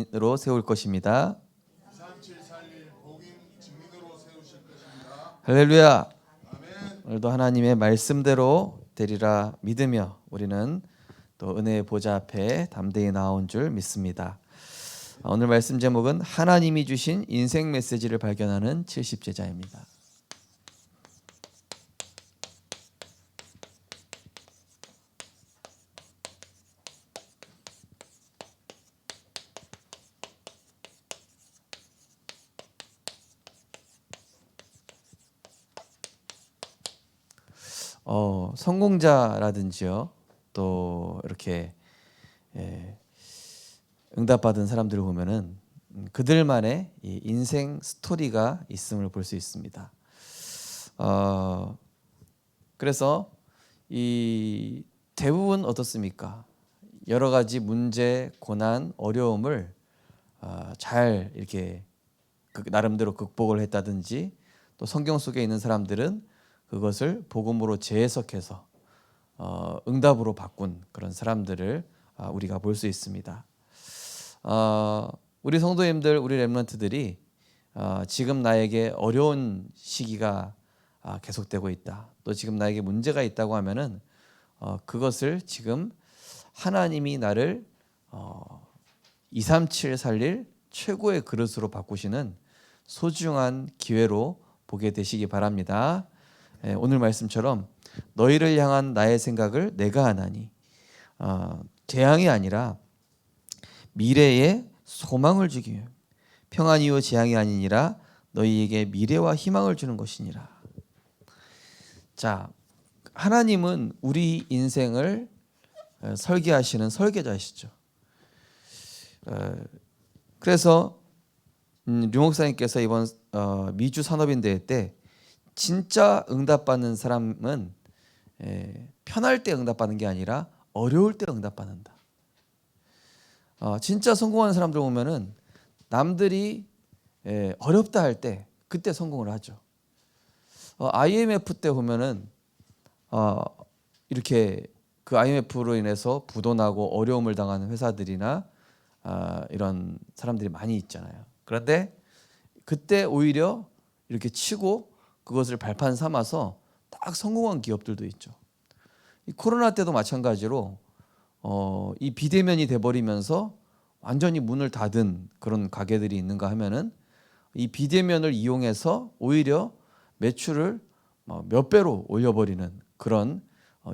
증인으로 세울 것입니다. 237 살릴 복임 증인으로 세우실 것입니다. 할렐루야. 아멘. 오늘도 하나님의 말씀대로 되리라 믿으며 우리는 또 은혜의 보좌 앞에 담대히 나온 줄 믿습니다. 오늘 말씀 제목은 하나님이 주신 인생 메시지를 발견하는 70제자입니다. 성공자라든지요, 또 이렇게 응답받은 사람들을 보면은 그들만의 이 인생 스토리가 있음을 볼 수 있습니다. 그래서 이 대부분 어떻습니까? 여러 가지 문제, 고난, 어려움을 잘 이렇게 나름대로 극복을 했다든지, 또 성경 속에 있는 사람들은 그것을 복음으로 재해석해서 응답으로 바꾼 그런 사람들을 우리가 볼 수 있습니다. 우리 성도님들, 우리 렘넌트들이 지금 나에게 어려운 시기가 계속되고 있다, 또 지금 나에게 문제가 있다고 하면은 그것을 지금 하나님이 나를 237 살릴 최고의 그릇으로 바꾸시는 소중한 기회로 보게 되시기 바랍니다. 오늘 말씀처럼 너희를 향한 나의 생각을 내가 하나니, 재앙이 아니라 미래에 소망을 주기 위해, 평안이요 재앙이 아니니라 너희에게 미래와 희망을 주는 것이니라. 자, 하나님은 우리 인생을 설계하시는 설계자시죠. 그래서 류 목사님께서 이번 미주 산업인대회 때 진짜 응답받는 사람은 편할 때 응답받는 게 아니라 어려울 때 응답받는다. 진짜 성공하는 사람들 보면은 남들이 어렵다 할 때 그때 성공을 하죠. IMF 때 보면은 이렇게 그 IMF로 인해서 부도나고 어려움을 당하는 회사들이나 이런 사람들이 많이 있잖아요. 그런데 그때 오히려 이렇게 치고 그것을 발판 삼아서 딱 성공한 기업들도 있죠. 이 코로나 때도 마찬가지로 이 비대면이 돼버리면서 완전히 문을 닫은 그런 가게들이 있는가 하면은 이 비대면을 이용해서 오히려 매출을 몇 배로 올려버리는 그런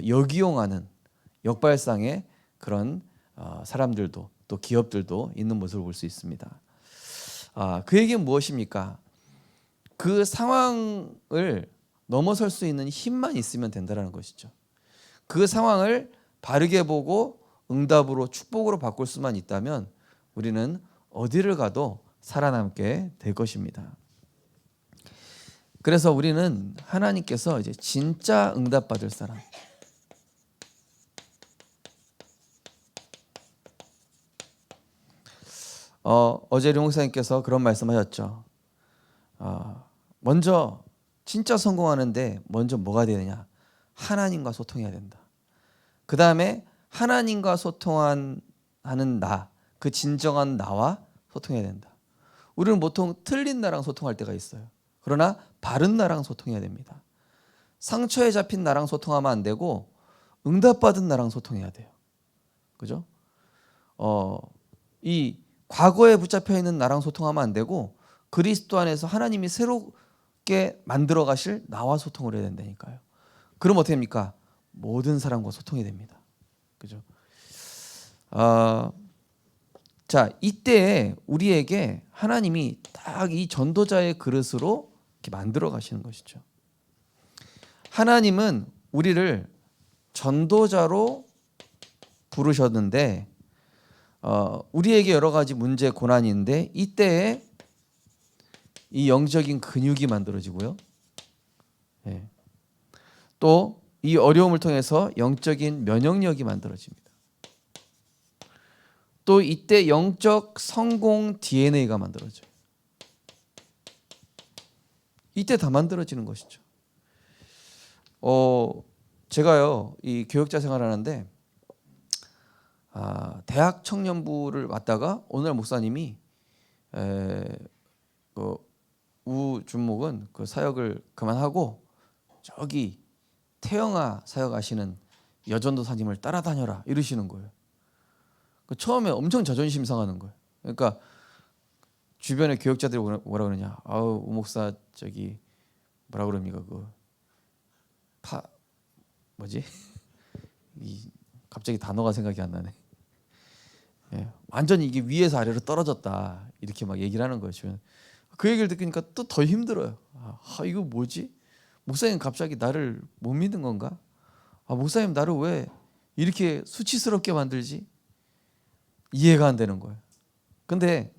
역이용하는 역발상의 그런 사람들도, 또 기업들도 있는 모습을 볼 수 있습니다. 그 얘기는 무엇입니까? 그 상황을 넘어설 수 있는 힘만 있으면 된다는 것이죠. 그 상황을 바르게 보고 응답으로, 축복으로 바꿀 수만 있다면 우리는 어디를 가도 살아남게 될 것입니다. 그래서 우리는 하나님께서 이제 진짜 응답받을 사람, 어제 류 목사님께서 그런 말씀하셨죠. 먼저 진짜 성공하는데 먼저 뭐가 되느냐? 하나님과 소통해야 된다. 그 다음에 하나님과 소통하는 나, 그 진정한 나와 소통해야 된다. 우리는 보통 틀린 나랑 소통할 때가 있어요. 그러나 바른 나랑 소통해야 됩니다. 상처에 잡힌 나랑 소통하면 안 되고 응답받은 나랑 소통해야 돼요. 그죠? 이 과거에 붙잡혀 있는 나랑 소통하면 안 되고 그리스도 안에서 하나님이 새롭게 만들어 가실 나와 소통을 해야 된다니까요. 그럼 어떻게 됩니까? 모든 사람과 소통이 됩니다. 그죠? 자, 이때 우리에게 하나님이 딱 이 전도자의 그릇으로 이렇게 만들어 가시는 것이죠. 하나님은 우리를 전도자로 부르셨는데 우리에게 여러 가지 문제, 고난이 있는데 이때에 이 영적인 근육이 만들어지고요. 또 이 어려움을 통해서 영적인 면역력이 만들어집니다. 또 이때 영적 성공 DNA가 만들어져요. 이때 다 만들어지는 것이죠. 제가요 이 교육자 생활하는데 대학 청년부를 맡다가 오늘 목사님이 그 우준목은 그 사역을 그만하고 저기 태영아 사역하시는 여전도사님을 따라다녀라 이러시는 거예요. 처음에 엄청 자존심 상하는 거예요. 그러니까 주변의 교역자들이 뭐라 그러냐? 아우 우 목사 저기 뭐라 그럽니까 뭐지? 갑자기 단어가 생각이 안 나네. 예, 완전히 이게 위에서 아래로 떨어졌다 이렇게 막 얘기를 하는 거예요. 주변. 그 얘기를 듣으니까 또 더 힘들어요. 이거 뭐지? 목사님 갑자기 나를 못 믿는 건가? 목사님 나를 왜 이렇게 수치스럽게 만들지? 이해가 안 되는 거예요. 근데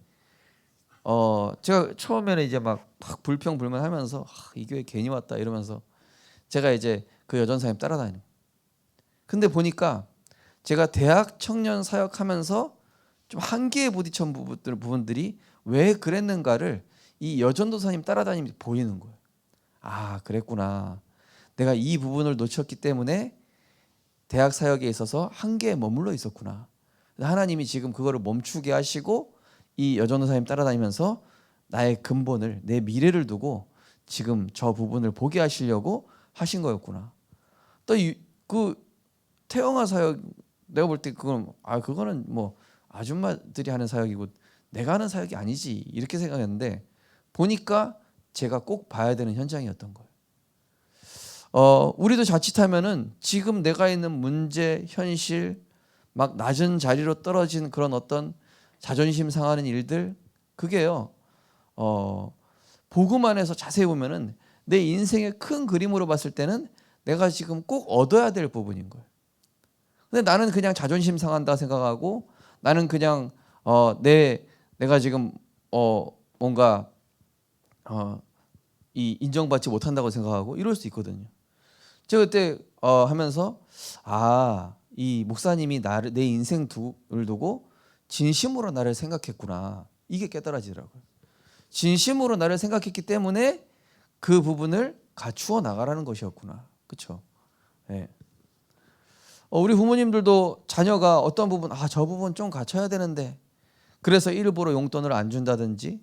제가 처음에는 이제 막 불평불만하면서 이 교회 괜히 왔다 이러면서 제가 이제 그 여전사님 따라다니는. 근데 보니까 제가 대학 청년 사역하면서 좀 한계에 부딪힌 부분들이 왜 그랬는가를 이 여전도사님 따라다니면서 보이는 거예요. 그랬구나. 내가 이 부분을 놓쳤기 때문에 대학 사역에 있어서 한계에 머물러 있었구나. 하나님이 지금 그거를 멈추게 하시고 이 여전도사님 따라다니면서 나의 근본을 내 미래를 두고 지금 저 부분을 보게 하시려고 하신 거였구나. 또 그 태영아 사역 내가 볼 때 그거는 뭐 아줌마들이 하는 사역이고 내가 하는 사역이 아니지 이렇게 생각했는데 보니까 제가 꼭 봐야 되는 현장이었던 거예요. 우리도 자칫하면은 지금 내가 있는 문제, 현실, 막 낮은 자리로 떨어진 그런 어떤 자존심 상하는 일들 그게요. 복음 안에서 자세히 보면은 내 인생의 큰 그림으로 봤을 때는 내가 지금 꼭 얻어야 될 부분인 거예요. 근데 나는 그냥 자존심 상한다 생각하고 나는 그냥 내가 지금 뭔가 이 인정받지 못한다고 생각하고 이럴 수 있거든요. 제가 그때 하면서 이 목사님이 내 인생을 두고 진심으로 나를 생각했구나. 이게 깨달아지더라고요. 진심으로 나를 생각했기 때문에 그 부분을 갖추어 나가라는 것이었구나. 그렇죠? 네. 우리 부모님들도 자녀가 어떤 부분 저 부분 좀 갖춰야 되는데 그래서 일부러 용돈을 안 준다든지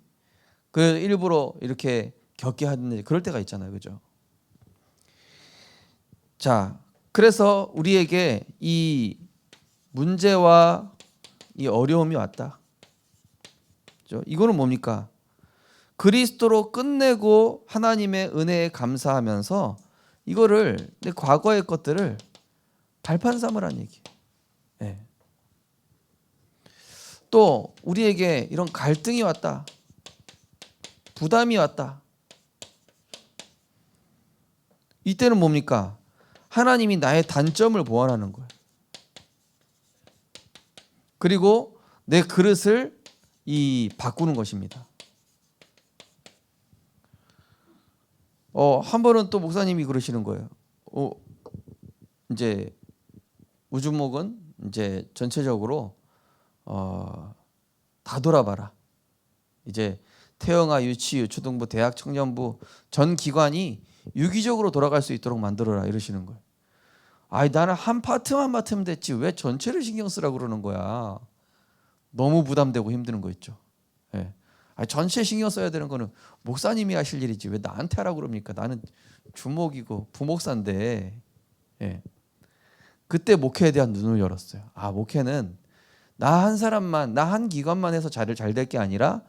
그 일부러 이렇게 겪게 하든지 그럴 때가 있잖아요. 그죠? 자, 그래서 우리에게 이 문제와 이 어려움이 왔다. 그죠? 이거는 뭡니까? 그리스도로 끝내고 하나님의 은혜에 감사하면서 이거를 내 과거의 것들을 발판 삼으라는 얘기예요. 네. 또 우리에게 이런 갈등이 왔다. 부담이 왔다. 이때는 뭡니까? 하나님이 나의 단점을 보완하는 거예요. 그리고 내 그릇을 바꾸는 것입니다. 한 번은 또 목사님이 그러시는 거예요. 이제 우주목은 이제 전체적으로 다 돌아봐라. 이제 태영아 유치, 유초등부, 대학 청년부 전 기관이 유기적으로 돌아갈 수 있도록 만들어라 이러시는 거예요. 나는 한 파트만 맡으면 됐지 왜 전체를 신경 쓰라고 그러는 거야. 너무 부담되고 힘드는 거 있죠. 예. 전체 신경 써야 되는 거는 목사님이 하실 일이지 왜 나한테 하라고 그럽니까? 나는 주목이고 부목사인데. 예. 그때 목회에 대한 눈을 열었어요. 목회는 나 한 사람만, 나 한 기관만 해서 잘 될 게 아니라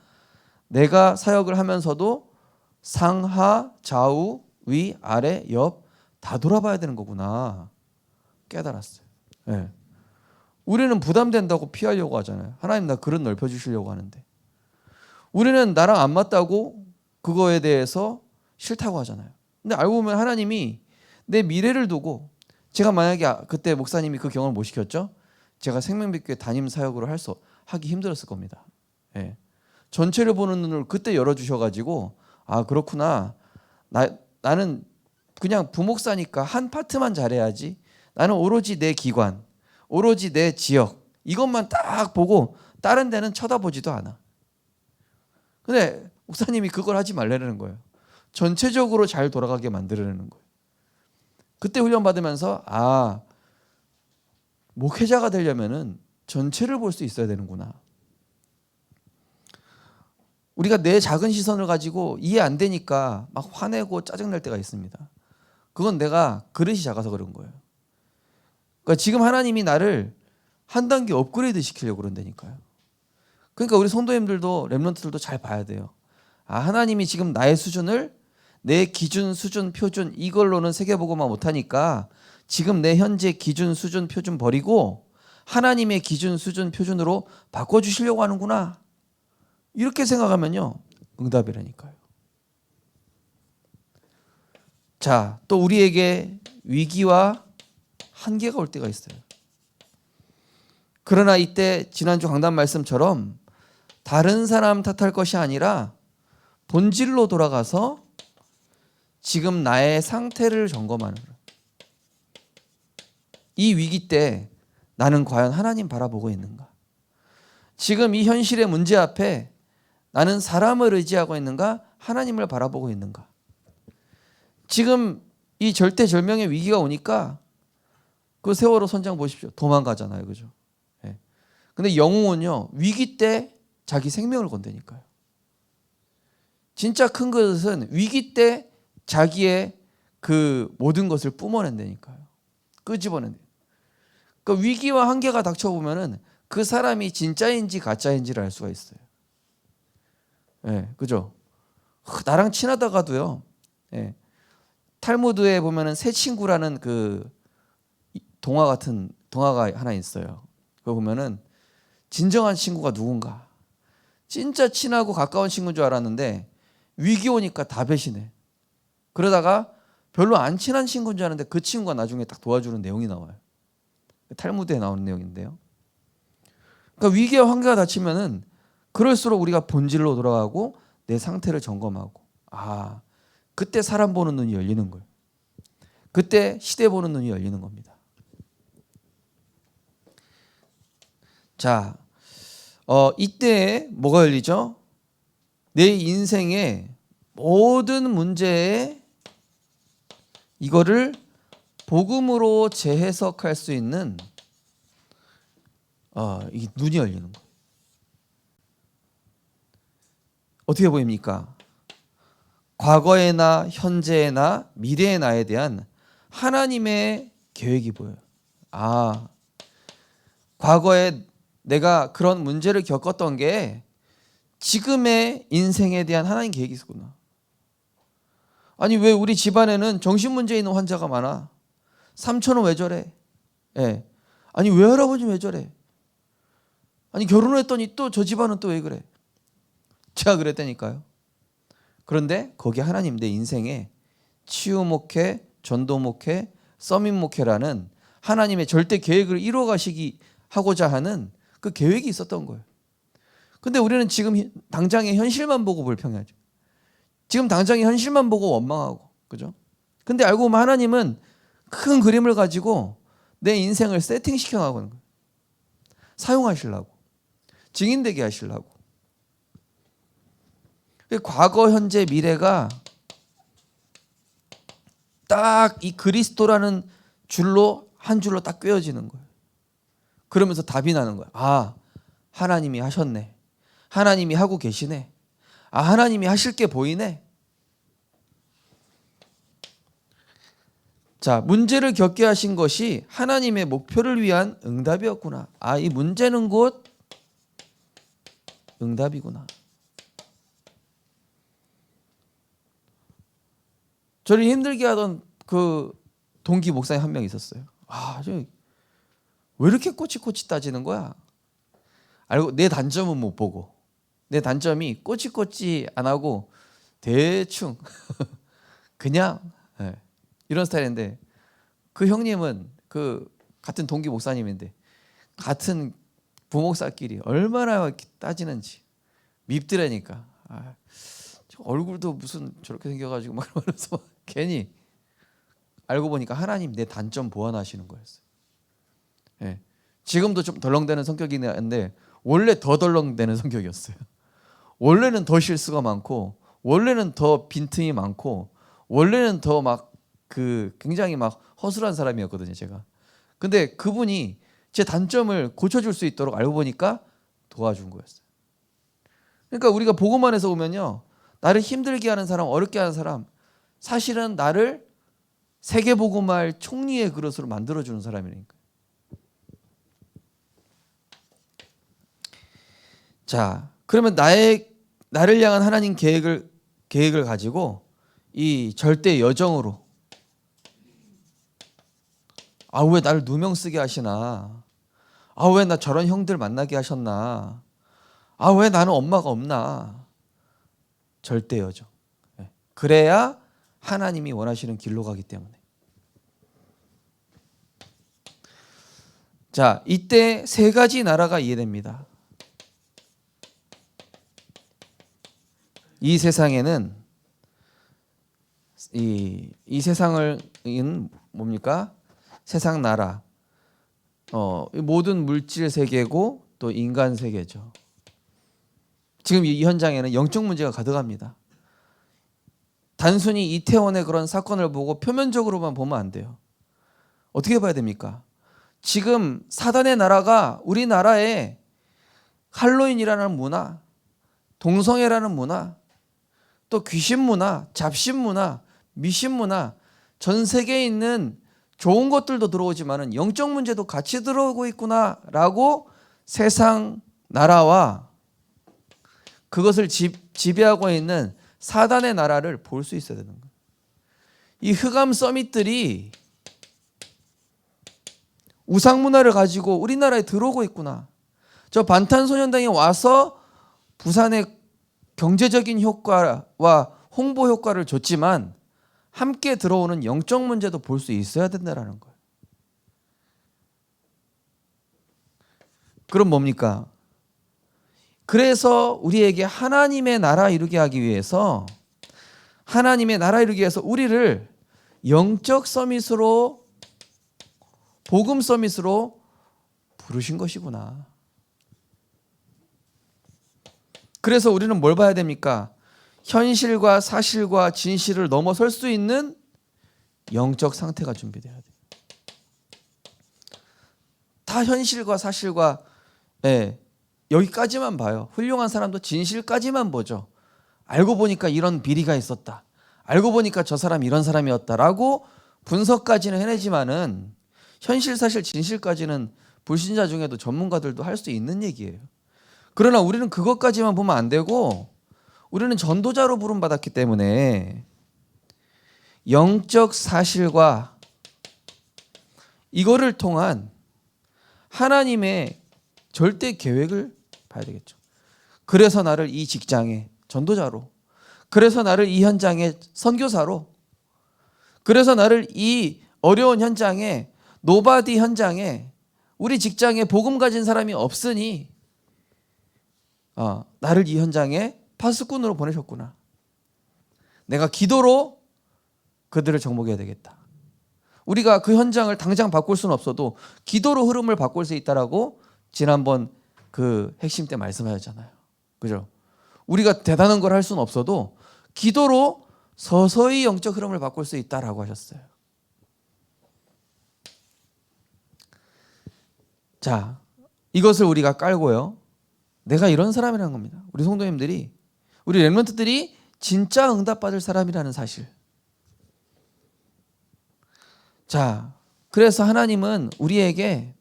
내가 사역을 하면서도 상하, 좌우, 위, 아래, 옆 다 돌아봐야 되는 거구나 깨달았어요. 예. 우리는 부담된다고 피하려고 하잖아요. 하나님 나 그릇 넓혀주시려고 하는데 우리는 나랑 안 맞다고 그거에 대해서 싫다고 하잖아요. 근데 알고 보면 하나님이 내 미래를 두고 제가 만약에 그때 목사님이 그 경험을 못 시켰죠? 제가 생명빛교회 담임 사역으로 하기 힘들었을 겁니다. 예. 전체를 보는 눈을 그때 열어주셔가지고 그렇구나. 나는 그냥 부목사니까 한 파트만 잘해야지. 나는 오로지 내 기관, 오로지 내 지역 이것만 딱 보고 다른 데는 쳐다보지도 않아. 근데 목사님이 그걸 하지 말라는 거예요. 전체적으로 잘 돌아가게 만들라는 거예요. 그때 훈련 받으면서 목회자가 되려면은 전체를 볼 수 있어야 되는구나. 우리가 내 작은 시선을 가지고 이해 안 되니까 막 화내고 짜증날 때가 있습니다. 그건 내가 그릇이 작아서 그런 거예요. 그러니까 지금 하나님이 나를 한 단계 업그레이드 시키려고 그런다니까요. 그러니까 우리 성도님들도 렘넌트들도 잘 봐야 돼요. 아, 하나님이 지금 나의 수준을 내 기준, 수준, 표준 이걸로는 세계보고만 못하니까 지금 내 현재 기준, 수준, 표준 버리고 하나님의 기준, 수준, 표준으로 바꿔주시려고 하는구나. 이렇게 생각하면요, 응답이라니까요. 자, 또 우리에게 위기와 한계가 올 때가 있어요. 그러나 이때 지난주 강단 말씀처럼 다른 사람 탓할 것이 아니라 본질로 돌아가서 지금 나의 상태를 점검하는 거예요. 이 위기 때 나는 과연 하나님 바라보고 있는가? 지금 이 현실의 문제 앞에 나는 사람을 의지하고 있는가? 하나님을 바라보고 있는가? 지금 이 절대절명의 위기가 오니까 그 세월호 선장 보십시오. 도망가잖아요. 그죠? 예. 근데 영웅은요, 위기 때 자기 생명을 건다니까요. 진짜 큰 것은 위기 때 자기의 그 모든 것을 뿜어낸다니까요. 끄집어낸다. 그러니까 위기와 한계가 닥쳐보면은 그 사람이 진짜인지 가짜인지를 알 수가 있어요. 예, 그죠? 나랑 친하다가도요. 예. 탈무드에 보면은 새 친구라는 그 동화 같은 동화가 하나 있어요. 그거 보면은 진정한 친구가 누군가. 진짜 친하고 가까운 친구인 줄 알았는데 위기 오니까 다 배신해. 그러다가 별로 안 친한 친구인 줄 알았는데 그 친구가 나중에 딱 도와주는 내용이 나와요. 탈무드에 나오는 내용인데요. 그러니까 위기와 한계가 닥치면은 그럴수록 우리가 본질로 돌아가고 내 상태를 점검하고, 아, 그때 사람 보는 눈이 열리는 거예요. 그때 시대 보는 눈이 열리는 겁니다. 자, 이때 뭐가 열리죠? 내 인생의 모든 문제에 이거를 복음으로 재해석할 수 있는 이 눈이 열리는 거예요. 어떻게 보입니까? 과거에나 현재나 미래의 나에 대한 하나님의 계획이 보여요. 아, 과거에 내가 그런 문제를 겪었던 게 지금의 인생에 대한 하나님 계획이 있었구나. 아니, 왜 우리 집안에는 정신문제 있는 환자가 많아? 삼촌은 왜 저래? 예. 아니, 외할아버지는 왜 저래? 아니, 결혼을 했더니 또 저 집안은 또 왜 그래? 제가 그랬다니까요. 그런데 거기 하나님 내 인생에 치유 목회, 전도 목회, 서밋 목회라는 하나님의 절대 계획을 이루어 가시기 하고자 하는 그 계획이 있었던 거예요. 근데 우리는 지금 당장의 현실만 보고 불평하죠. 지금 당장의 현실만 보고 원망하고, 그죠? 근데 알고 보면 하나님은 큰 그림을 가지고 내 인생을 세팅시켜 나가는 거예요. 사용하시려고, 증인되게 하시려고. 과거, 현재, 미래가 딱 이 그리스도라는 줄로 한 줄로 딱 꿰어지는 거예요. 그러면서 답이 나는 거예요. 아, 하나님이 하셨네. 하나님이 하고 계시네. 아, 하나님이 하실 게 보이네. 자, 문제를 겪게 하신 것이 하나님의 목표를 위한 응답이었구나. 아, 이 문제는 곧 응답이구나. 저를 힘들게 하던 그 동기 목사님 한 명 있었어요. 아, 왜 이렇게 꼬치꼬치 따지는 거야? 알고 내 단점은 못 보고, 내 단점이 꼬치꼬치 안 하고 대충 그냥 이런 스타일인데, 그 형님은 그 같은 동기 목사님인데 같은 부목사끼리 얼마나 따지는지 밉더라니까. 아, 얼굴도 무슨 저렇게 생겨가지고 막 이러면서 괜히 알고 보니까 하나님 내 단점 보완하시는 거였어요. 예. 지금도 좀 덜렁대는 성격이긴 한데 원래 더 덜렁대는 성격이었어요. 원래는 더 실수가 많고, 원래는 더 빈틈이 많고, 원래는 더 막 그 굉장히 막 허술한 사람이었거든요, 제가. 근데 그분이 제 단점을 고쳐줄 수 있도록 알고 보니까 도와준 거였어요. 그러니까 우리가 복음 안에서 보면요, 나를 힘들게 하는 사람, 어렵게 하는 사람, 사실은 나를 세계복음화할 총리의 그릇으로 만들어주는 사람이니까. 자, 그러면 나를 향한 하나님 계획을 가지고 이 절대 여정으로, 아, 왜 나를 누명 쓰게 하시나? 아, 왜 나 저런 형들 만나게 하셨나? 아, 왜 나는 엄마가 없나? 절대 여정. 그래야 하나님이 원하시는 길로 가기 때문에. 자, 이때 세 가지 나라가 이해됩니다. 이 세상에는 이 세상을 뭡니까? 세상 나라, 모든 물질 세계고 또 인간 세계죠. 지금 이 현장에는 영적 문제가 가득합니다. 단순히 이태원의 그런 사건을 보고 표면적으로만 보면 안 돼요. 어떻게 봐야 됩니까? 지금 사단의 나라가 우리나라에 할로윈이라는 문화, 동성애라는 문화, 또 귀신 문화, 잡신 문화, 미신 문화, 전 세계에 있는 좋은 것들도 들어오지만은 영적 문제도 같이 들어오고 있구나라고 세상 나라와 그것을 지배하고 있는 사단의 나라를 볼 수 있어야 되는 거예요. 이 흑암 서밋들이 우상 문화를 가지고 우리나라에 들어오고 있구나. 저 방탄소년단이 와서 부산의 경제적인 효과와 홍보 효과를 줬지만 함께 들어오는 영적 문제도 볼 수 있어야 된다는 거예요. 그럼 뭡니까? 그래서 우리에게 하나님의 나라 이루게 하기 위해서, 하나님의 나라 이루기 위해서 우리를 영적 서밋으로, 복음 서밋으로 부르신 것이구나. 그래서 우리는 뭘 봐야 됩니까? 현실과 사실과 진실을 넘어설 수 있는 영적 상태가 준비돼야 돼요. 다 현실과 사실과 여기까지만 봐요. 훌륭한 사람도 진실까지만 보죠. 알고 보니까 이런 비리가 있었다. 알고 보니까 저 사람이 이런 사람이었다라고 분석까지는 해내지만은 현실, 사실, 진실까지는 불신자 중에도 전문가들도 할 수 있는 얘기예요. 그러나 우리는 그것까지만 보면 안 되고 우리는 전도자로 부름받았기 때문에 영적 사실과 이거를 통한 하나님의 절대 계획을 봐야 되겠죠. 그래서 나를 이 직장에 전도자로, 그래서 나를 이 현장에 선교사로, 그래서 나를 이 어려운 현장에, 노바디 현장에, 우리 직장에 복음 가진 사람이 없으니 나를 이 현장에 파수꾼으로 보내셨구나. 내가 기도로 그들을 정복해야 되겠다. 우리가 그 현장을 당장 바꿀 수는 없어도 기도로 흐름을 바꿀 수 있다라고 지난번 그 핵심 때 말씀하셨잖아요. 그죠? 우리가 대단한 걸 할 수는 없어도 기도로 서서히 영적 흐름을 바꿀 수 있다라고 하셨어요. 자, 이것을 우리가 깔고요. 내가 이런 사람이라는 겁니다. 우리 성도님들이, 우리 렘넌트들이 진짜 응답받을 사람이라는 사실. 자, 그래서 하나님은 우리에게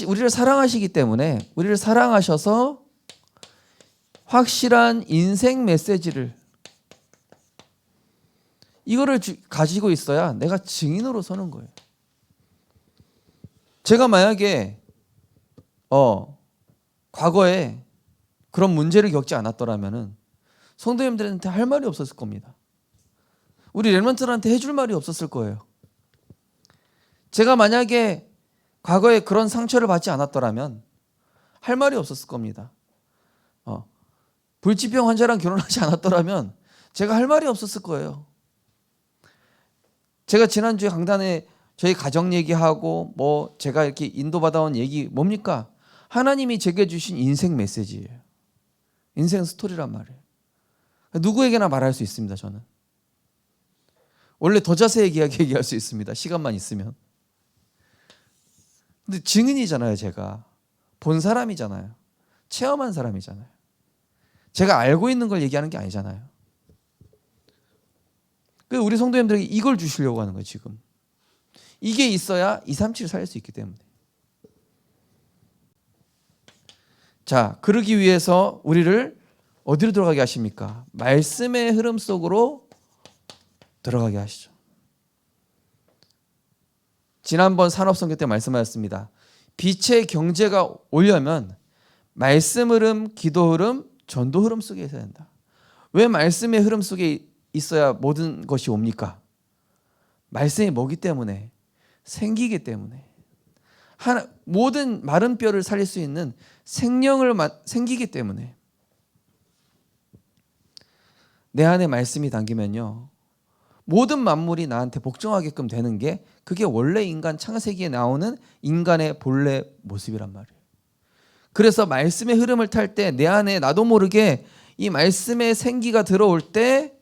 우리를 사랑하시기 때문에 우리를 사랑하셔서 확실한 인생 메시지를 이거를 가지고 있어야 내가 증인으로 서는 거예요. 제가 만약에 과거에 그런 문제를 겪지 않았더라면은 성도님들한테 할 말이 없었을 겁니다. 우리 렘넌트들한테 해줄 말이 없었을 거예요. 제가 만약에 과거에 그런 상처를 받지 않았더라면 할 말이 없었을 겁니다. 불치병 환자랑 결혼하지 않았더라면 제가 할 말이 없었을 거예요. 제가 지난주에 강단에 저희 가정 얘기하고 제가 이렇게 인도받아온 얘기 뭡니까? 하나님이 제게 주신 인생 메시지예요. 인생 스토리란 말이에요. 누구에게나 말할 수 있습니다. 저는 원래 더 자세하게 얘기할 수 있습니다. 시간만 있으면. 근데 증인이잖아요. 제가 본 사람이잖아요. 체험한 사람이잖아요. 제가 알고 있는 걸 얘기하는 게 아니잖아요. 그래서 우리 성도님들에게 이걸 주시려고 하는 거예요. 지금 이게 있어야 237을 살릴 수 있기 때문에. 자, 그러기 위해서 우리를 어디로 들어가게 하십니까? 말씀의 흐름 속으로 들어가게 하시죠. 지난번 산업선교 때 말씀하셨습니다. 빛의 경제가 오려면 말씀 흐름, 기도 흐름, 전도 흐름 속에 있어야 된다. 왜 말씀의 흐름 속에 있어야 모든 것이 옵니까? 말씀이 뭐기 때문에? 생기기 때문에. 모든 마른 뼈를 살릴 수 있는 생명을 생기기 때문에. 내 안에 말씀이 담기면요, 모든 만물이 나한테 복종하게끔 되는 게 그게 원래 인간 창세기에 나오는 인간의 본래 모습이란 말이에요. 그래서 말씀의 흐름을 탈 때 내 안에 나도 모르게 이 말씀의 생기가 들어올 때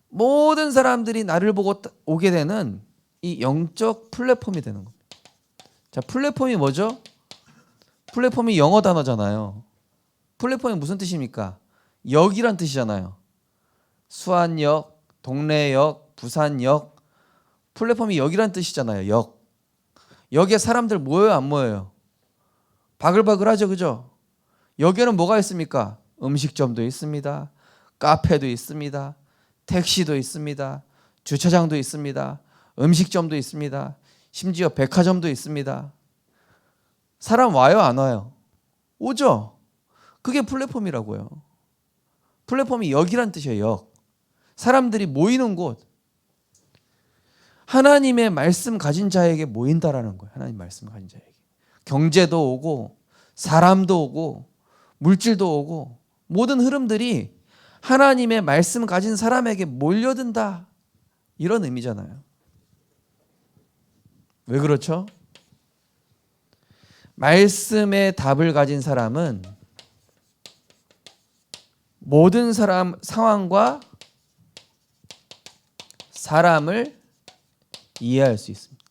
모든 사람들이 나를 보고 오게 되는 이 영적 플랫폼이 되는 겁니다. 자, 플랫폼이 뭐죠? 플랫폼이 영어 단어잖아요. 플랫폼이 무슨 뜻입니까? 역이란 뜻이잖아요. 수안역, 동래역, 부산역. 플랫폼이 역이란 뜻이잖아요. 역. 역에 사람들 모여요, 안 모여요? 바글바글하죠, 그죠? 여기에는 뭐가 있습니까? 음식점도 있습니다. 카페도 있습니다. 택시도 있습니다. 주차장도 있습니다. 음식점도 있습니다. 심지어 백화점도 있습니다. 사람 와요, 안 와요? 오죠? 그게 플랫폼이라고요. 플랫폼이 역이란 뜻이에요. 역. 사람들이 모이는 곳. 하나님의 말씀 가진 자에게 모인다라는 거예요. 하나님 말씀 가진 자에게. 경제도 오고 사람도 오고 물질도 오고 모든 흐름들이 하나님의 말씀 가진 사람에게 몰려든다. 이런 의미잖아요. 왜 그렇죠? 말씀의 답을 가진 사람은 모든 상황과 사람을 이해할 수 있습니다.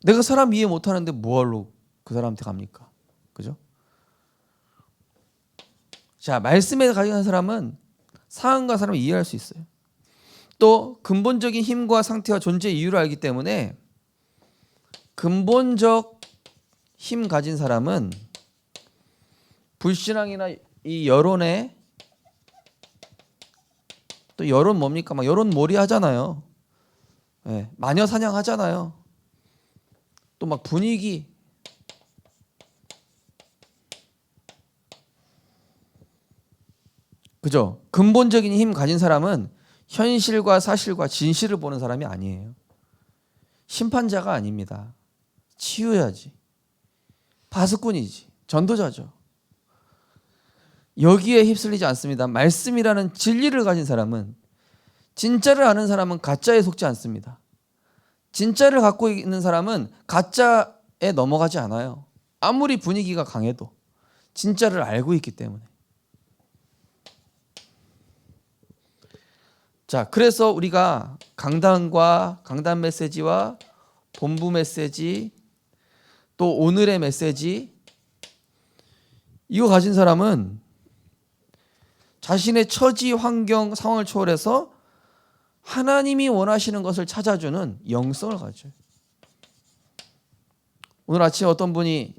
내가 사람 이해 못하는데 뭐하러 그 사람한테 갑니까? 그죠? 자, 말씀에 가진 사람은 상황과 사람을 이해할 수 있어요. 또 근본적인 힘과 상태와 존재 이유를 알기 때문에 근본적 힘 가진 사람은 불신앙이나 이 여론에, 또 여론 뭡니까? 막 여론몰이 하잖아요. 네, 마녀 사냥 하잖아요. 또 막 분위기, 그죠? 근본적인 힘 가진 사람은 현실과 사실과 진실을 보는 사람이 아니에요. 심판자가 아닙니다. 치유야지. 파수꾼이지. 전도자죠. 여기에 휩쓸리지 않습니다. 말씀이라는 진리를 가진 사람은, 진짜를 아는 사람은 가짜에 속지 않습니다. 진짜를 갖고 있는 사람은 가짜에 넘어가지 않아요. 아무리 분위기가 강해도 진짜를 알고 있기 때문에. 자, 그래서 우리가 강단 메시지와 본부 메시지, 또 오늘의 메시지, 이거 가진 사람은 자신의 처지, 환경, 상황을 초월해서 하나님이 원하시는 것을 찾아주는 영성을 가져요. 오늘 아침에 어떤 분이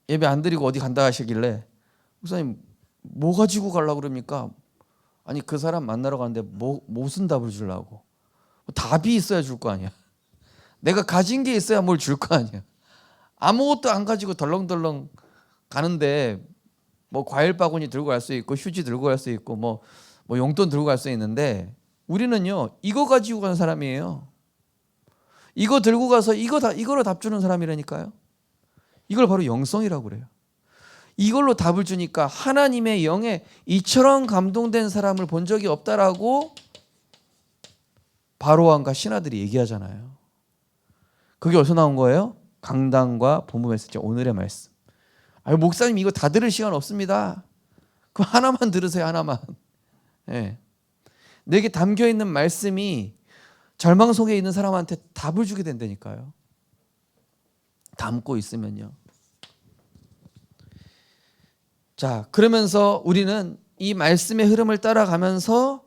예배 안 드리고 어디 간다 하시길래, 목사님 뭐 가지고 가려고 그럽니까? 아니, 그 사람 만나러 가는데 무슨 답을 주려고? 답이 있어야 줄 거 아니야. 내가 가진 게 있어야 뭘 줄 거 아니야. 아무것도 안 가지고 덜렁덜렁 가는데 뭐 과일 바구니 들고 갈 수 있고 휴지 들고 갈 수 있고 뭐 용돈 들고 갈 수 있는데, 우리는요 이거 가지고 가는 사람이에요. 이거 들고 가서 이거로 답 주는 사람이라니까요. 이걸 바로 영성이라고 그래요. 이걸로 답을 주니까 하나님의 영에 이처럼 감동된 사람을 본 적이 없다라고 바로왕과 신하들이 얘기하잖아요. 그게 어디서 나온 거예요? 강단과 본부 메시지, 오늘의 말씀. 목사님 이거 다 들을 시간 없습니다. 그럼 하나만 들으세요. 하나만. 네. 내게 담겨있는 말씀이 절망 속에 있는 사람한테 답을 주게 된다니까요. 담고 있으면요. 자, 그러면서 우리는 이 말씀의 흐름을 따라가면서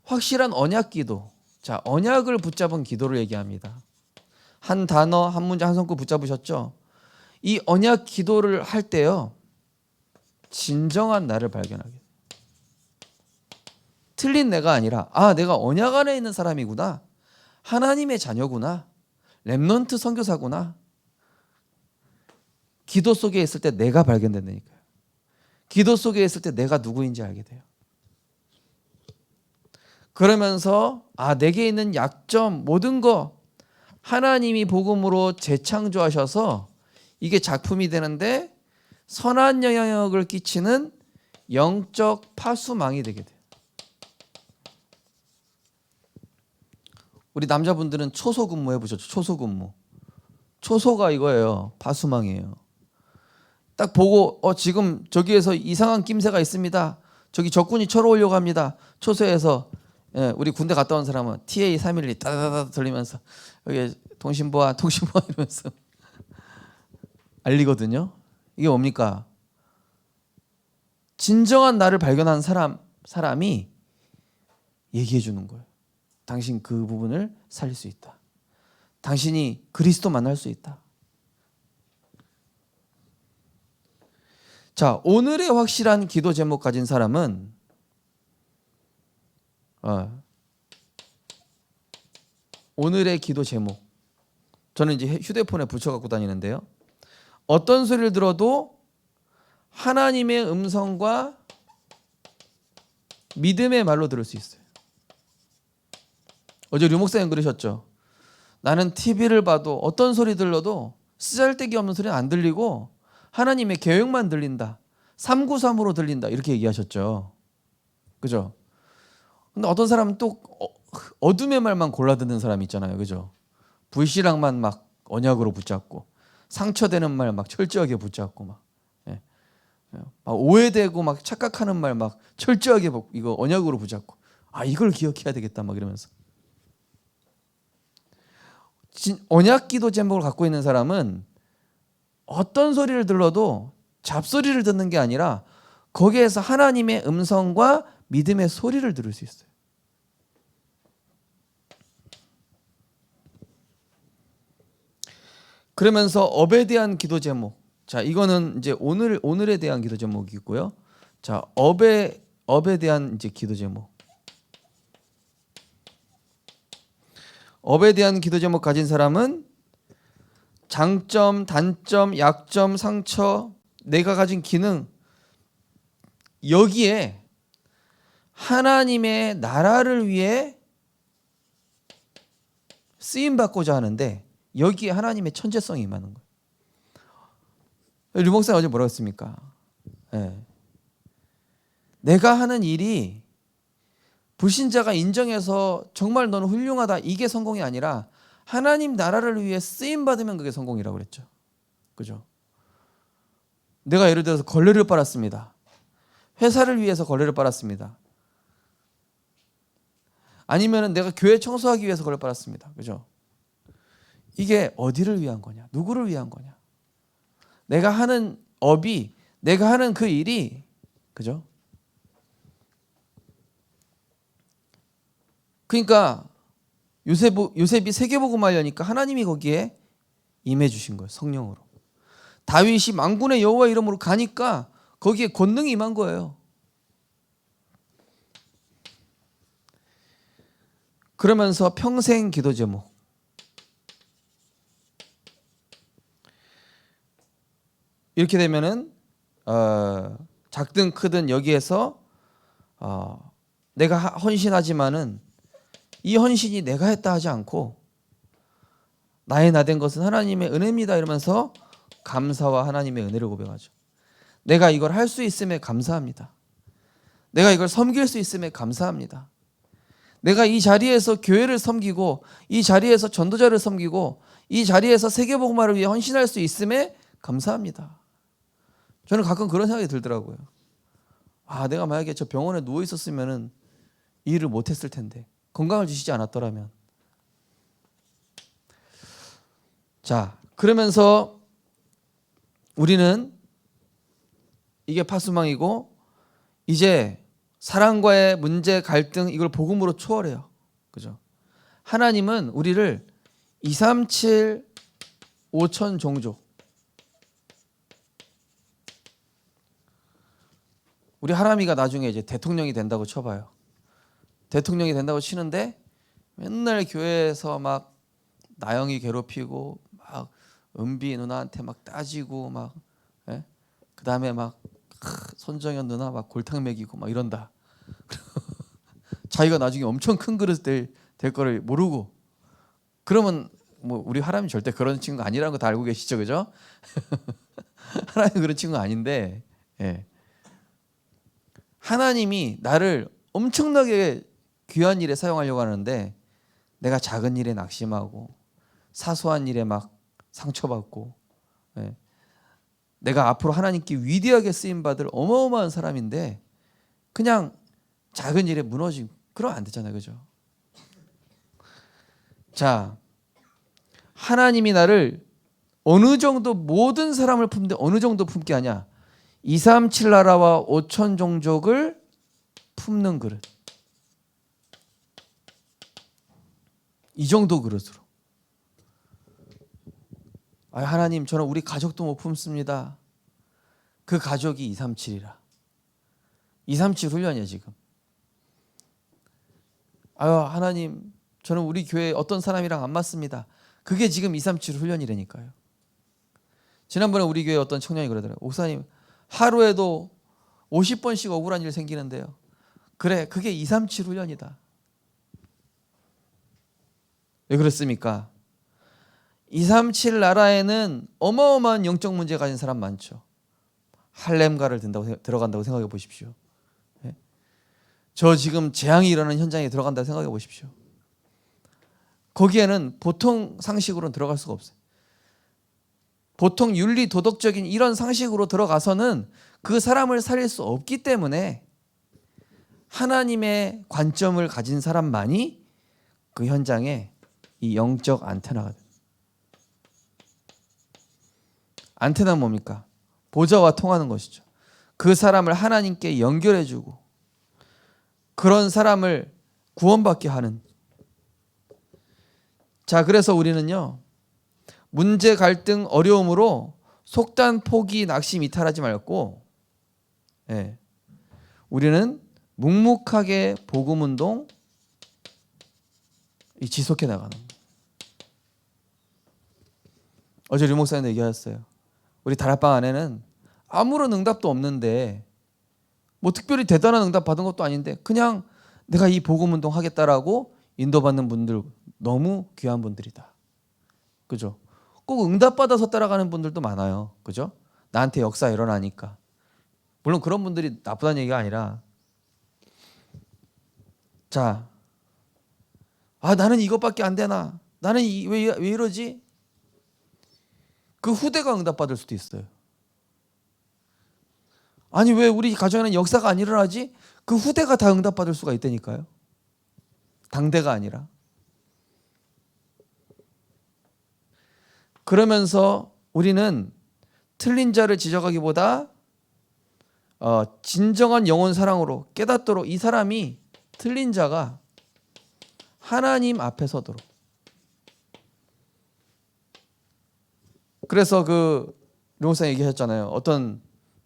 확실한 언약 기도, 자, 언약을 붙잡은 기도를 얘기합니다. 한 단어, 한 문장, 한 손끝 붙잡으셨죠? 이 언약 기도를 할 때요, 진정한 나를 발견하게 돼요. 틀린 내가 아니라, 아, 내가 언약 안에 있는 사람이구나. 하나님의 자녀구나. 렘넌트 선교사구나. 기도 속에 있을 때 내가 발견된다니까요. 기도 속에 있을 때 내가 누구인지 알게 돼요. 그러면서 아, 내게 있는 약점, 모든 거 하나님이 복음으로 재창조하셔서 이게 작품이 되는데 선한 영향력을 끼치는 영적 파수망이 되게 돼요. 우리 남자분들은 초소 근무 해보셨죠? 초소 근무. 초소가 이거예요. 파수망이에요. 딱 보고 지금 저기에서 이상한 낌새가 있습니다. 저기 적군이 쳐러 오려고 합니다. 초소에서 우리 군대 갔다 온 사람은 TA312 따다다다 돌리면서 여기 통신보안 이러면서 알리거든요. 이게 뭡니까? 진정한 나를 발견한 사람이 얘기해 주는 거예요. 당신 그 부분을 살릴 수 있다. 당신이 그리스도 만날 수 있다. 자, 오늘의 확실한 기도 제목 가진 사람은 오늘의 기도 제목, 저는 이제 휴대폰에 붙여갖고 다니는데요. 어떤 소리를 들어도 하나님의 음성과 믿음의 말로 들을 수 있어요. 어제 류 목사님 그러셨죠. 나는 TV를 봐도 어떤 소리 들려도 쓰잘데기 없는 소리는 안 들리고 하나님의 계획만 들린다. 393으로 들린다. 이렇게 얘기하셨죠. 그죠? 근데 어떤 사람은 또 어둠의 말만 골라 듣는 사람이 있잖아요. 그죠? 불신앙만 막 언약으로 붙잡고 상처되는 말 막 철저하게 붙잡고 막 오해되고 막 착각하는 말 막 철저하게 이거 언약으로 붙잡고 아, 이걸 기억해야 되겠다 막 이러면서 언약 기도 제목을 갖고 있는 사람은 어떤 소리를 들러도 잡소리를 듣는 게 아니라 거기에서 하나님의 음성과 믿음의 소리를 들을 수 있어요. 그러면서 업에 대한 기도 제목. 자, 이거는 이제 오늘에 대한 기도 제목이고요. 자, 업에 대한 이제 기도 제목. 업에 대한 기도 제목 가진 사람은 장점, 단점, 약점, 상처, 내가 가진 기능, 여기에 하나님의 나라를 위해 쓰임 받고자 하는데 여기에 하나님의 천재성이 임하는 거예요. 류 목사님 어제 뭐라고 했습니까? 내가 하는 일이 불신자가 인정해서 정말 너는 훌륭하다, 이게 성공이 아니라 하나님 나라를 위해 쓰임 받으면 그게 성공이라고 그랬죠. 그죠? 내가 예를 들어서 걸레를 빨았습니다. 회사를 위해서 걸레를 빨았습니다. 아니면은 내가 교회 청소하기 위해서 걸레를 빨았습니다. 그죠? 이게 어디를 위한 거냐? 누구를 위한 거냐? 내가 하는 업이, 내가 하는 그 일이, 그죠? 그러니까 요셉이 세계복음을 하려니까 하나님이 거기에 임해 주신 거예요. 성령으로. 다윗이 만군의 여호와 이름으로 가니까 거기에 권능이 임한 거예요. 그러면서 평생 기도 제목. 이렇게 되면은 작든 크든 여기에서 내가 헌신하지만은 이 헌신이 내가 했다 하지 않고 나의 나된 것은 하나님의 은혜입니다 이러면서 감사와 하나님의 은혜를 고백하죠. 내가 이걸 할 수 있음에 감사합니다. 내가 이걸 섬길 수 있음에 감사합니다. 내가 이 자리에서 교회를 섬기고 이 자리에서 전도자를 섬기고 이 자리에서 세계복음화를 위해 헌신할 수 있음에 감사합니다. 저는 가끔 그런 생각이 들더라고요. 아, 내가 만약에 저 병원에 누워 있었으면은 이 일을 못 했을 텐데. 건강을 주시지 않았더라면. 자, 그러면서 우리는 이게 파수망이고 이제 사랑과의 문제, 갈등 이걸 복음으로 초월해요. 그죠? 하나님은 우리를 237 5천 종족, 우리 하람이가 나중에 이제 대통령이 된다고 쳐봐요. 대통령이 된다고 치는데 맨날 교회에서 막 나영이 괴롭히고 막 은비 누나한테 막 따지고 막 그다음에 막 손정연 누나 막 골탕 먹이고 막 이런다. 자기가 나중에 엄청 큰 그릇 될 거를 모르고. 그러면 뭐 우리 하람이 절대 그런 친구 아니라는 거 다 알고 계시죠, 그죠? 하람이 그런 친구 아닌데, 예. 하나님이 나를 엄청나게 귀한 일에 사용하려고 하는데 내가 작은 일에 낙심하고 사소한 일에 막 상처받고, 예. 내가 앞으로 하나님께 위대하게 쓰임 받을 어마어마한 사람인데 그냥 작은 일에 무너지고 그러면 안 되잖아요, 그죠? 자, 하나님이 나를 어느 정도 모든 사람을 품는데 어느 정도 품게 하냐? 237 나라와 5천 종족을 품는 그릇. 이 정도 그릇으로. 하나님, 저는 우리 가족도 못 품습니다. 그 가족이 237이라. 237 훈련이야 지금. 하나님, 저는 우리 교회 어떤 사람이랑 안 맞습니다. 그게 지금 237 훈련이라니까요. 지난번에 우리 교회 어떤 청년이 그러더라고요. 목사님, 하루에도 50번씩 억울한 일 생기는데요. 그래, 그게 237 훈련이다. 왜 그렇습니까? 237 나라에는 어마어마한 영적 문제 가진 사람 많죠. 할렘가를 들어간다고 생각해 보십시오. 저 지금 재앙이 일어나는 현장에 들어간다고 생각해 보십시오. 거기에는 보통 상식으로는 들어갈 수가 없어요. 보통 윤리 도덕적인 이런 상식으로 들어가서는 그 사람을 살릴 수 없기 때문에 하나님의 관점을 가진 사람만이 그 현장에 이 영적 안테나가 돼요. 안테나는 뭡니까? 보좌와 통하는 것이죠. 그 사람을 하나님께 연결해주고 그런 사람을 구원받게 하는. 자, 그래서 우리는요, 문제, 갈등, 어려움으로 속단, 포기, 낙심, 이탈하지 말고, 우리는 묵묵하게 복음 운동 지속해 나가는 거예요. 어제 류 목사님도 얘기하셨어요. 우리 다락방 안에는 아무런 응답도 없는데 뭐 특별히 대단한 응답 받은 것도 아닌데 그냥 내가 이 복음 운동 하겠다라고 인도받는 분들 너무 귀한 분들이다. 그죠? 꼭 응답받아서 따라가는 분들도 많아요. 그죠? 나한테 역사 일어나니까. 물론 그런 분들이 나쁘다는 얘기가 아니라, 자, 나는 이것밖에 안 되나? 나는 왜 이러지? 그 후대가 응답받을 수도 있어요. 아니, 왜 우리 가정에는 역사가 안 일어나지? 그 후대가 다 응답받을 수가 있다니까요. 당대가 아니라. 그러면서 우리는 틀린 자를 지적하기보다 진정한 영혼 사랑으로 깨닫도록 이 사람이 틀린 자가 하나님 앞에 서도록. 그래서 그 룡사 얘기하셨잖아요. 어떤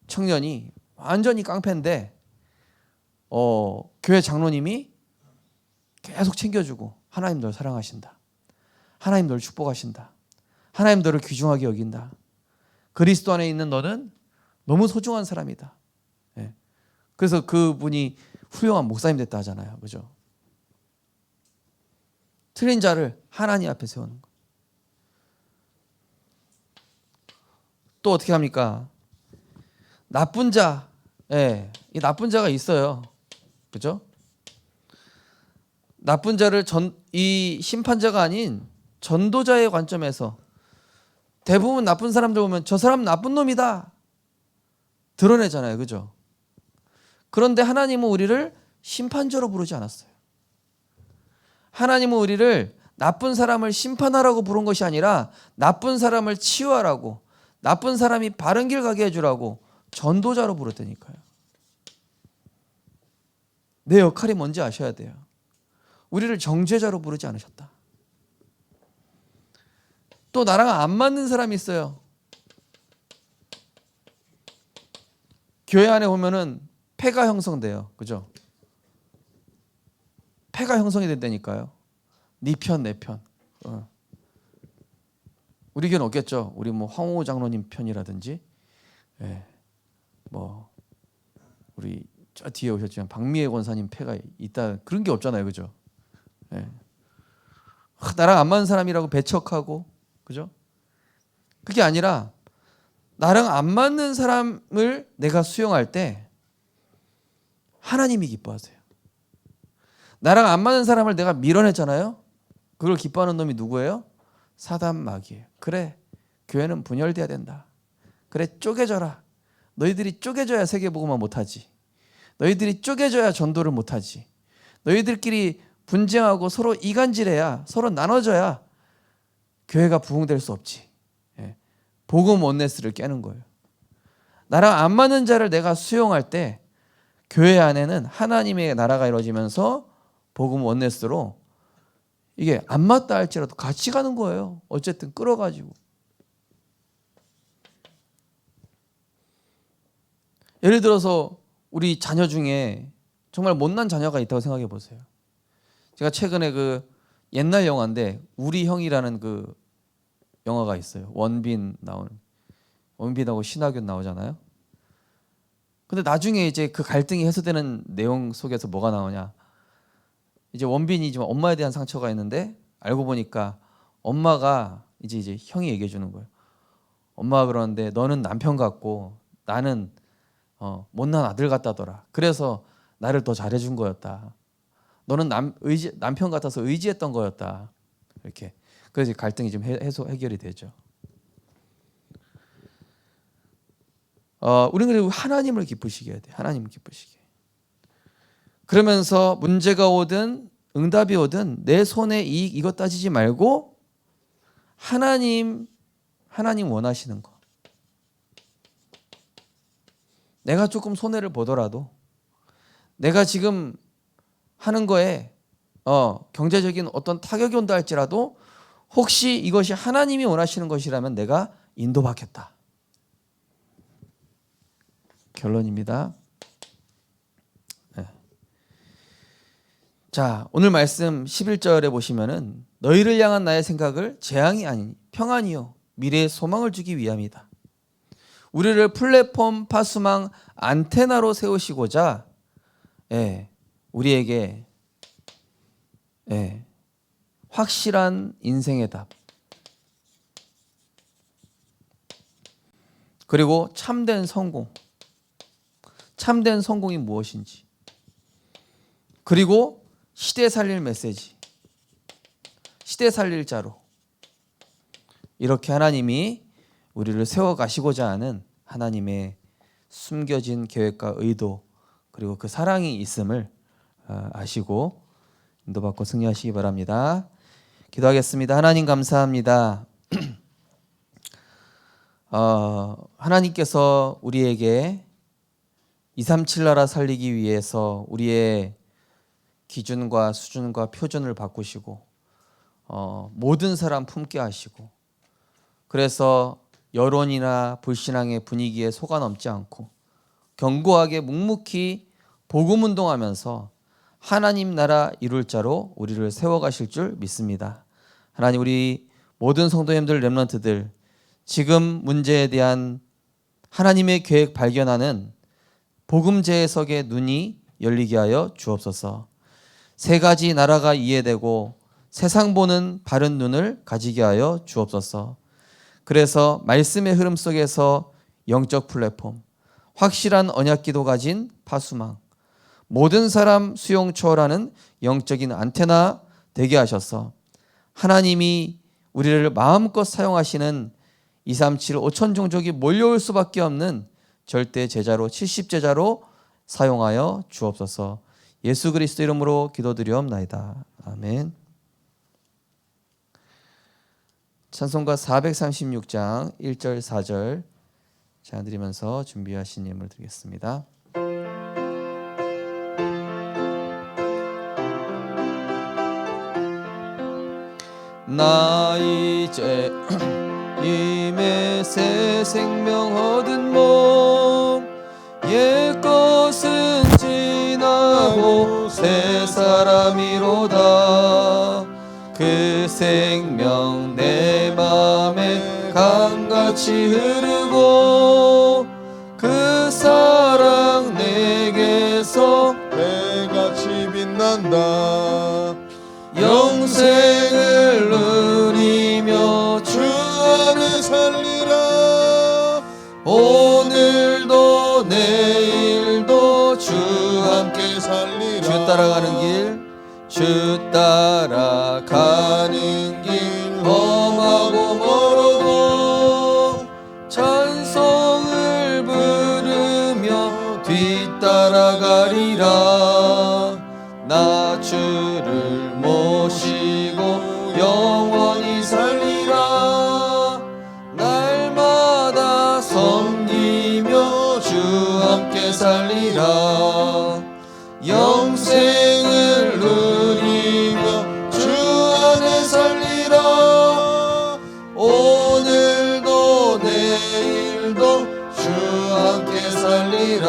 청년이 완전히 깡패인데 교회 장로님이 계속 챙겨주고 하나님 널 사랑하신다. 하나님 널 축복하신다. 하나님 너를 귀중하게 여긴다. 그리스도 안에 있는 너는 너무 소중한 사람이다. 그래서 그분이 훌륭한 목사님 됐다 하잖아요. 그죠? 틀린 자를 하나님 앞에 세우는 거. 또 어떻게 합니까? 나쁜 자, 이 나쁜 자가 있어요. 그죠? 나쁜 자를 이 심판자가 아닌 전도자의 관점에서 대부분 나쁜 사람들 보면 저 사람 나쁜 놈이다 드러내잖아요. 그죠? 그런데 하나님은 우리를 심판자로 부르지 않았어요. 하나님은 우리를 나쁜 사람을 심판하라고 부른 것이 아니라 나쁜 사람을 치유하라고, 나쁜 사람이 바른 길 가게 해주라고 전도자로 부르다니까요. 내 역할이 뭔지 아셔야 돼요. 우리를 정죄자로 부르지 않으셨다. 또 나랑 안 맞는 사람이 있어요. 교회 안에 보면은 패가 형성돼요. 그죠? 패가 형성이 된다니까요. 네 편, 내 편. 우리 교회는 없겠죠. 우리 뭐 황호 장로님 편이라든지, 뭐 우리 저 뒤에 오셨지만 박미애 권사님 패가 있다, 그런 게 없잖아요. 그죠? 나랑 안 맞는 사람이라고 배척하고, 그죠? 그게 아니라 나랑 안 맞는 사람을 내가 수용할 때 하나님이 기뻐하세요. 나랑 안 맞는 사람을 내가 밀어냈잖아요. 그걸 기뻐하는 놈이 누구예요? 사단 마귀예요. 그래, 교회는 분열돼야 된다. 그래, 쪼개져라. 너희들이 쪼개져야 세계복음화 못하지. 너희들이 쪼개져야 전도를 못하지. 너희들끼리 분쟁하고 서로 이간질해야, 서로 나눠져야 교회가 부흥될 수 없지. 복음 원네스를 깨는 거예요. 나랑 안 맞는 자를 내가 수용할 때 교회 안에는 하나님의 나라가 이루어지면서 복음 원네스로 이게 안 맞다 할지라도 같이 가는 거예요. 어쨌든 끌어가지고. 예를 들어서 우리 자녀 중에 정말 못난 자녀가 있다고 생각해 보세요. 제가 최근에 그 옛날 영화인데 우리 형이라는 그 영화가 있어요. 원빈 나오는, 원빈하고 신하균 나오잖아요. 근데 나중에 이제 그 갈등이 해소되는 내용 속에서 뭐가 나오냐? 이제 원빈이 지금 엄마에 대한 상처가 있는데 알고 보니까 엄마가 이제 형이 얘기해 주는 거예요. 엄마가 그러는데 너는 남편 같고 나는 못난 아들 같다더라. 그래서 나를 더 잘해준 거였다. 너는 남편 같아서 의지했던 거였다. 이렇게. 그래서 갈등이 좀 해결이 되죠. 우리는 그리고 하나님을 기쁘시게 해야 돼. 하나님을 기쁘시게. 그러면서 문제가 오든 응답이 오든 내 손에 이익 이것 따지지 말고 하나님 원하시는 거. 내가 조금 손해를 보더라도 내가 지금 하는 거에 경제적인 어떤 타격이 온다 할지라도 혹시 이것이 하나님이 원하시는 것이라면 내가 인도받겠다. 결론입니다. 자, 오늘 말씀 11절에 보시면은 너희를 향한 나의 생각을 재앙이 아니니 평안이요 미래의 소망을 주기 위함이다. 우리를 플랫폼 파수망 안테나로 세우시고자 우리에게 확실한 인생의 답, 그리고 참된 성공이 무엇인지, 그리고 시대 살릴 메시지, 시대 살릴 자로, 이렇게 하나님이 우리를 세워가시고자 하는 하나님의 숨겨진 계획과 의도, 그리고 그 사랑이 있음을 아시고 인도받고 승리하시기 바랍니다. 기도하겠습니다. 하나님 감사합니다. 하나님께서 우리에게 237 나라 살리기 위해서 우리의 기준과 수준과 표준을 바꾸시고 모든 사람 품게 하시고, 그래서 여론이나 불신앙의 분위기에 속아 넘지 않고 견고하게 묵묵히 복음 운동하면서 하나님 나라 이룰 자로 우리를 세워가실 줄 믿습니다. 하나님, 우리 모든 성도님들, 렘넌트들 지금 문제에 대한 하나님의 계획 발견하는 복음 재해석의 눈이 열리게 하여 주옵소서. 세 가지 나라가 이해되고 세상 보는 바른 눈을 가지게 하여 주옵소서. 그래서 말씀의 흐름 속에서 영적 플랫폼, 확실한 언약기도 가진 파수망, 모든 사람 수용 초월하는 영적인 안테나 되게 하셔서 하나님이 우리를 마음껏 사용하시는 237 5천 종족이 몰려올 수밖에 없는 절대 제자로 70제자로 사용하여 주옵소서. 예수 그리스도 이름으로 기도드리옵나이다. 아멘. 찬송가 436장 1절 4절 찬양 드리면서 준비하신 예물 드리겠습니다. 나 이제 임의 새 생명 얻은 몸 옛것은 지나고 새 사람이로다. 그 생명 내 맘에 강같이 흐르고 그 사랑 내게서 배같이 빛난다. 영생을 누리며 주 안에 살리라. 오늘도 내일도 주 함께 살리라. 주 따라가는 길 주 따라가는 길 험하고 멀어도 찬송을 부르며 뒤따라가리라. 나 주를 모시고 영원히 살리라. 날마다 섬기며 주 함께 살리라. 영생을 누리며 주 안에 살리라. 오늘도 내일도 주 함께 살리라.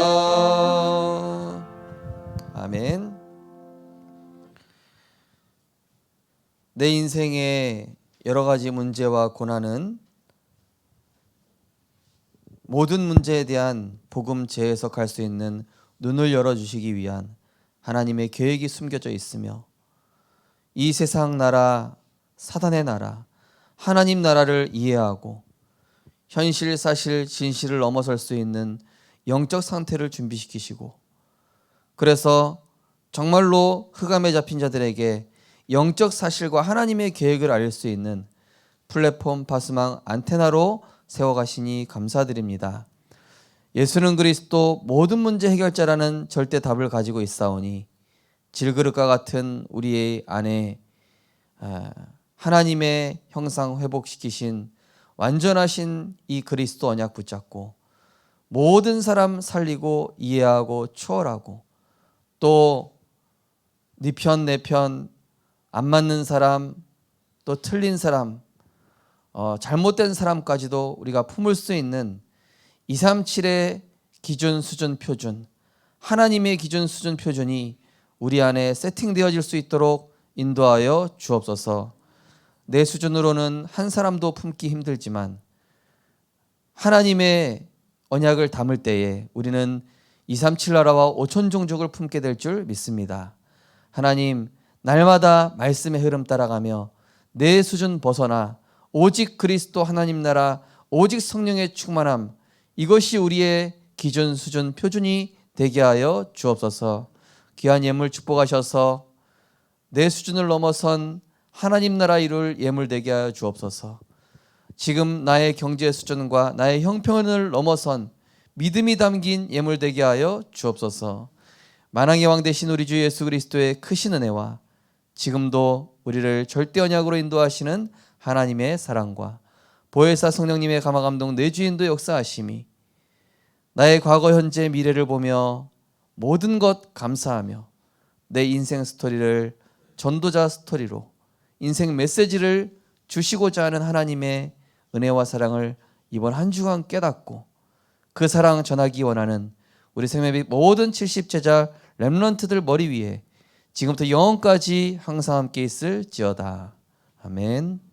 아멘. 내 인생의 여러 가지 문제와 고난은 모든 문제에 대한 복음 재해석할 수 있는 눈을 열어주시기 위한 하나님의 계획이 숨겨져 있으며 이 세상 나라, 사단의 나라, 하나님 나라를 이해하고 현실, 사실, 진실을 넘어설 수 있는 영적 상태를 준비시키시고 그래서 정말로 흑암에 잡힌 자들에게 영적 사실과 하나님의 계획을 알릴 수 있는 플랫폼 바스망 안테나로 세워가시니 감사드립니다. 예수는 그리스도 모든 문제 해결자라는 절대 답을 가지고 있사오니 질그릇과 같은 우리의 안에 하나님의 형상 회복시키신 완전하신 이 그리스도 언약 붙잡고 모든 사람 살리고 이해하고 추월하고 또 네 편 내 편 안 맞는 사람 또 틀린 사람 잘못된 사람까지도 우리가 품을 수 있는 237의 기준 수준 표준 하나님의 기준 수준 표준이 우리 안에 세팅되어질 수 있도록 인도하여 주옵소서. 내 수준으로는 한 사람도 품기 힘들지만 하나님의 언약을 담을 때에 우리는 237 나라와 5천 종족을 품게 될 줄 믿습니다. 하나님, 날마다 말씀의 흐름 따라가며 내 수준 벗어나 오직 그리스도 하나님 나라, 오직 성령의 충만함, 이것이 우리의 기준 수준 표준이 되게 하여 주옵소서. 귀한 예물 축복하셔서 내 수준을 넘어선 하나님 나라 이룰 예물 되게 하여 주옵소서. 지금 나의 경제 수준과 나의 형편을 넘어선 믿음이 담긴 예물 되게 하여 주옵소서. 만왕의 왕 되신 우리 주 예수 그리스도의 크신 은혜와 지금도 우리를 절대 언약으로 인도하시는 하나님의 사랑과 보혜사 성령님의 감화감동 내주인도 역사하심이 나의 과거 현재 미래를 보며 모든 것 감사하며 내 인생 스토리를 전도자 스토리로 인생 메시지를 주시고자 하는 하나님의 은혜와 사랑을 이번 한 주간 깨닫고 그 사랑 전하기 원하는 우리 생명의 모든 70제자 렘넌트들 머리 위에 지금부터 영원까지 항상 함께 있을지어다. 아멘.